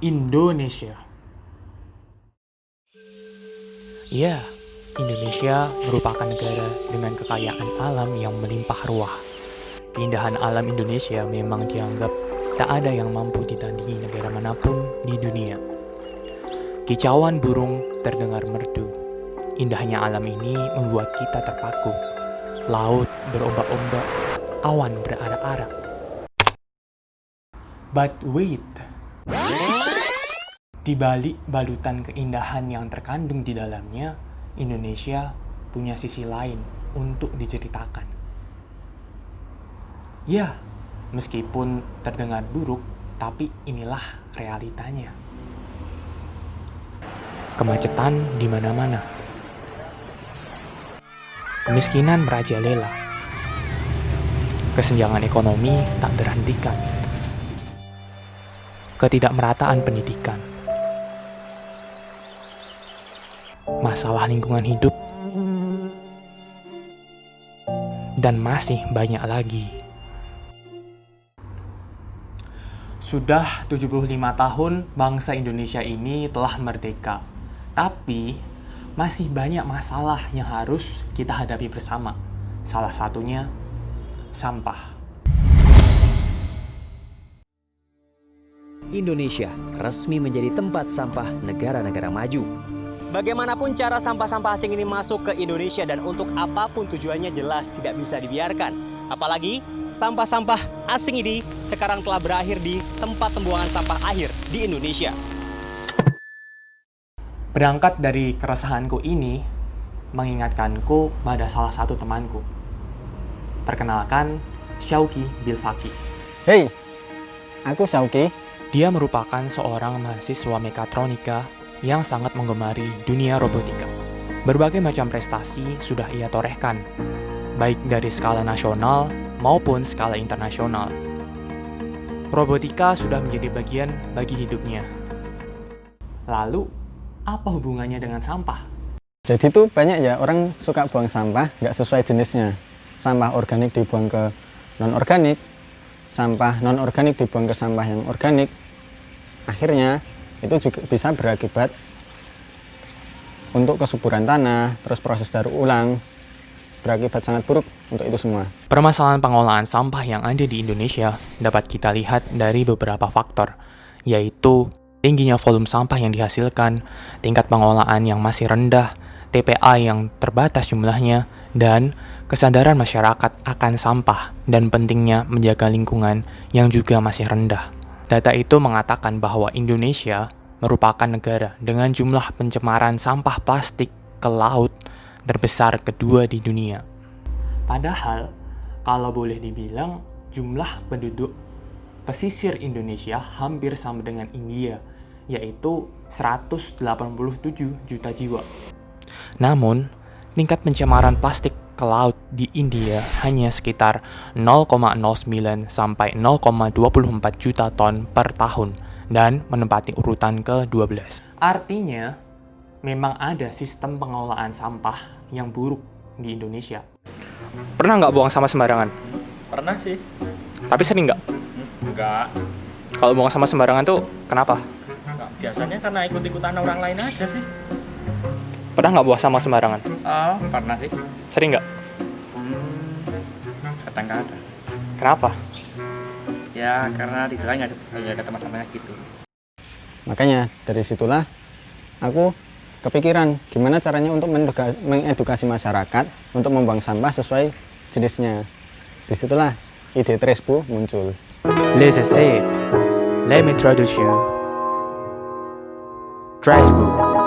Indonesia. Ya, Indonesia merupakan negara dengan kekayaan alam yang melimpah ruah. Keindahan alam Indonesia memang dianggap tak ada yang mampu ditandingi negara manapun di dunia. Kicauan burung terdengar merdu. Indahnya alam ini membuat kita terpaku. Laut berombak-ombak, awan berarak-arak. But wait, di balik balutan keindahan yang terkandung di dalamnya, Indonesia punya sisi lain untuk diceritakan. Ya, meskipun terdengar buruk, tapi inilah realitanya. Kemacetan di mana-mana. Kemiskinan merajalela. Kesenjangan ekonomi tak terhentikan. Ketidakmerataan pendidikan. Masalah lingkungan hidup. Dan masih banyak lagi. Sudah 75 tahun bangsa Indonesia ini telah merdeka. Tapi masih banyak masalah yang harus kita hadapi bersama. Salah satunya sampah. Indonesia resmi menjadi tempat sampah negara-negara maju. Bagaimanapun cara sampah-sampah asing ini masuk ke Indonesia dan untuk apapun tujuannya jelas tidak bisa dibiarkan. Apalagi sampah-sampah asing ini sekarang telah berakhir di tempat pembuangan sampah akhir di Indonesia. Berangkat dari keresahanku ini, mengingatkanku pada salah satu temanku. Perkenalkan, Syauqi Bilfaqih. Hei, aku Syauqi. Dia merupakan seorang mahasiswa mekatronika yang sangat menggemari dunia robotika. Berbagai macam prestasi sudah ia torehkan, baik dari skala nasional maupun skala internasional. Robotika sudah menjadi bagian bagi hidupnya. Lalu, apa hubungannya dengan sampah? Jadi tuh banyak ya orang suka buang sampah nggak sesuai jenisnya. Sampah organik dibuang ke non-organik, sampah non-organik dibuang ke sampah yang organik. Akhirnya itu juga bisa berakibat untuk kesuburan tanah, terus proses daur ulang, berakibat sangat buruk untuk itu semua. Permasalahan pengolahan sampah yang ada di Indonesia dapat kita lihat dari beberapa faktor, yaitu tingginya volume sampah yang dihasilkan, tingkat pengolahan yang masih rendah, TPA yang terbatas jumlahnya, dan kesadaran masyarakat akan sampah dan pentingnya menjaga lingkungan yang juga masih rendah. Data itu mengatakan bahwa Indonesia merupakan negara dengan jumlah pencemaran sampah plastik ke laut terbesar kedua di dunia. Padahal, kalau boleh dibilang, jumlah penduduk pesisir Indonesia hampir sama dengan India, yaitu 187 juta jiwa. Namun, tingkat pencemaran plastik ke laut di India hanya sekitar 0,09 sampai 0,24 juta ton per tahun dan menempati urutan ke-12. Artinya, memang ada sistem pengelolaan sampah yang buruk di Indonesia. Pernah nggak buang sampah sembarangan? Pernah sih. Tapi sering nggak? Enggak. Kalau buang sampah sembarangan tuh kenapa? Biasanya karena ikut-ikutan orang lain aja sih. Pernah nggak buang sampah sembarangan? Oh, pernah sih. Sering nggak? Kadang nggak ada. Kenapa? Ya, karena di sana nggak ada tempat sampahnya gitu. Makanya dari situlah aku kepikiran gimana caranya untuk mengedukasi masyarakat untuk membuang sampah sesuai jenisnya. Disitulah ide Tresbo muncul. Let's say it. Let me introduce you. Tresbo.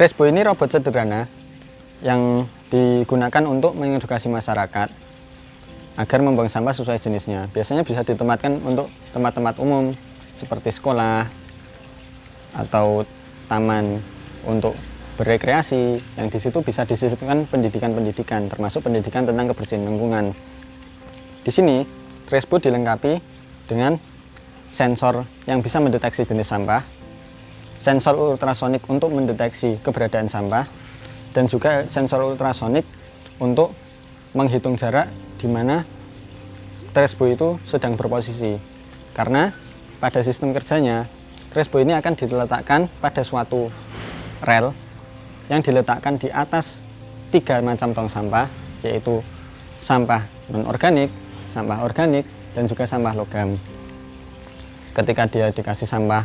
Tresbo ini robot sederhana yang digunakan untuk mengedukasi masyarakat agar membuang sampah sesuai jenisnya. Biasanya bisa ditempatkan untuk tempat-tempat umum seperti sekolah atau taman untuk berekreasi, yang di situ bisa disisipkan pendidikan-pendidikan, termasuk pendidikan tentang kebersihan lingkungan. Di sini, Tresbo dilengkapi dengan sensor yang bisa mendeteksi jenis sampah, sensor ultrasonik untuk mendeteksi keberadaan sampah, dan juga sensor ultrasonik untuk menghitung jarak di mana Tresbo itu sedang berposisi. Karena pada sistem kerjanya, Tresbo ini akan diletakkan pada suatu rel yang diletakkan di atas 3 macam tong sampah, yaitu sampah non-organik, sampah organik, dan juga sampah logam. Ketika dia dikasih sampah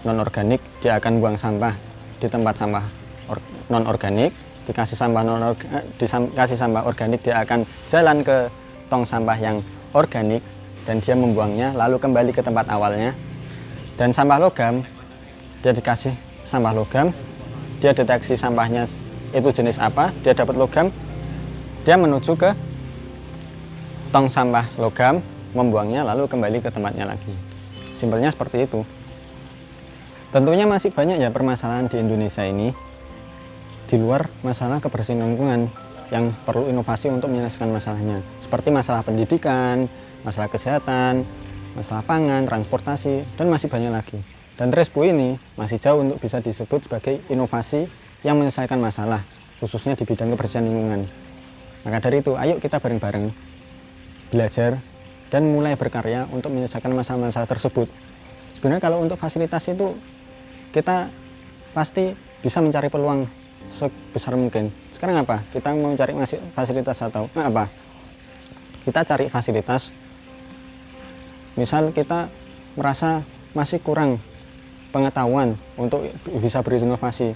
non-organik, dia akan buang sampah di tempat sampah non-organik. Dikasih sampah organik, dia akan jalan ke tong sampah yang organik dan dia membuangnya lalu kembali ke tempat awalnya. Dan sampah logam, dia dikasih sampah logam, dia deteksi sampahnya itu jenis apa, dia dapat logam, dia menuju ke tong sampah logam, membuangnya lalu kembali ke tempatnya lagi. Simpelnya seperti itu. Tentunya masih banyak ya permasalahan di Indonesia ini di luar masalah kebersihan lingkungan yang perlu inovasi untuk menyelesaikan masalahnya, seperti masalah pendidikan, masalah kesehatan, masalah pangan, transportasi, dan masih banyak lagi. Dan Tresbo ini masih jauh untuk bisa disebut sebagai inovasi yang menyelesaikan masalah, khususnya di bidang kebersihan lingkungan. Maka dari itu, ayo kita bareng-bareng belajar dan mulai berkarya untuk menyelesaikan masalah-masalah tersebut. Sebenarnya kalau untuk fasilitas itu, kita pasti bisa mencari peluang sebesar mungkin. Sekarang apa? Kita mau mencari fasilitas atau apa? Kita cari fasilitas. Misal kita merasa masih kurang pengetahuan untuk bisa berinovasi.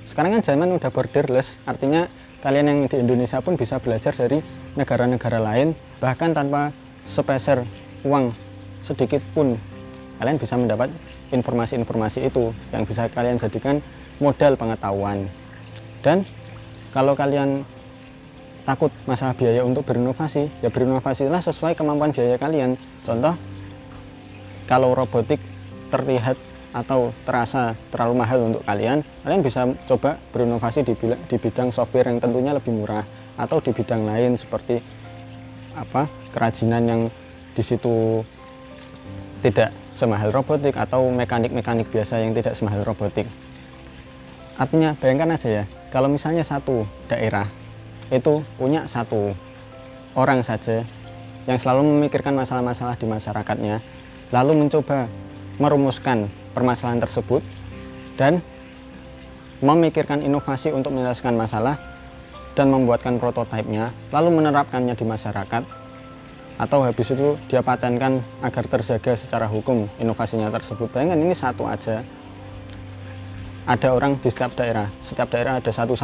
Sekarang kan zaman udah borderless, artinya kalian yang di Indonesia pun bisa belajar dari negara-negara lain, bahkan tanpa sepeser uang sedikit pun kalian bisa mendapat informasi-informasi itu yang bisa kalian jadikan modal pengetahuan. Dan kalau kalian takut masalah biaya untuk berinovasi, ya berinovasilah sesuai kemampuan biaya kalian. Contoh, kalau robotik terlihat atau terasa terlalu mahal untuk kalian bisa coba berinovasi di bidang software yang tentunya lebih murah, atau di bidang lain seperti kerajinan yang di situ tidak semahal robotik, atau mekanik-mekanik biasa yang tidak semahal robotik. Artinya bayangkan aja ya, kalau misalnya satu daerah itu punya satu orang saja yang selalu memikirkan masalah-masalah di masyarakatnya, lalu mencoba merumuskan permasalahan tersebut dan memikirkan inovasi untuk menyelesaikan masalah dan membuatkan prototipenya, lalu menerapkannya di masyarakat, atau habis itu dia patenkan agar terjaga secara hukum inovasinya tersebut. Bayangkan ini satu aja, ada orang di setiap daerah ada satu,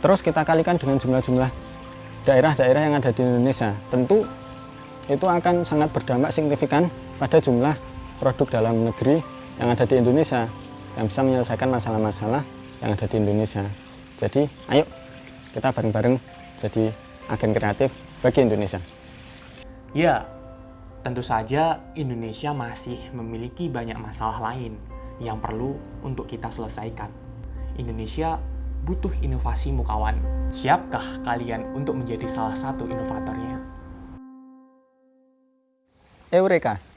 terus kita kalikan dengan jumlah-jumlah daerah-daerah yang ada di Indonesia, tentu itu akan sangat berdampak signifikan pada jumlah produk dalam negeri yang ada di Indonesia yang bisa menyelesaikan masalah-masalah yang ada di Indonesia. Jadi ayo kita bareng-bareng jadi agen kreatif bagi Indonesia. Ya, tentu saja Indonesia masih memiliki banyak masalah lain yang perlu untuk kita selesaikan. Indonesia butuh inovasimu kawan. Siapkah kalian untuk menjadi salah satu inovatornya? Eureka!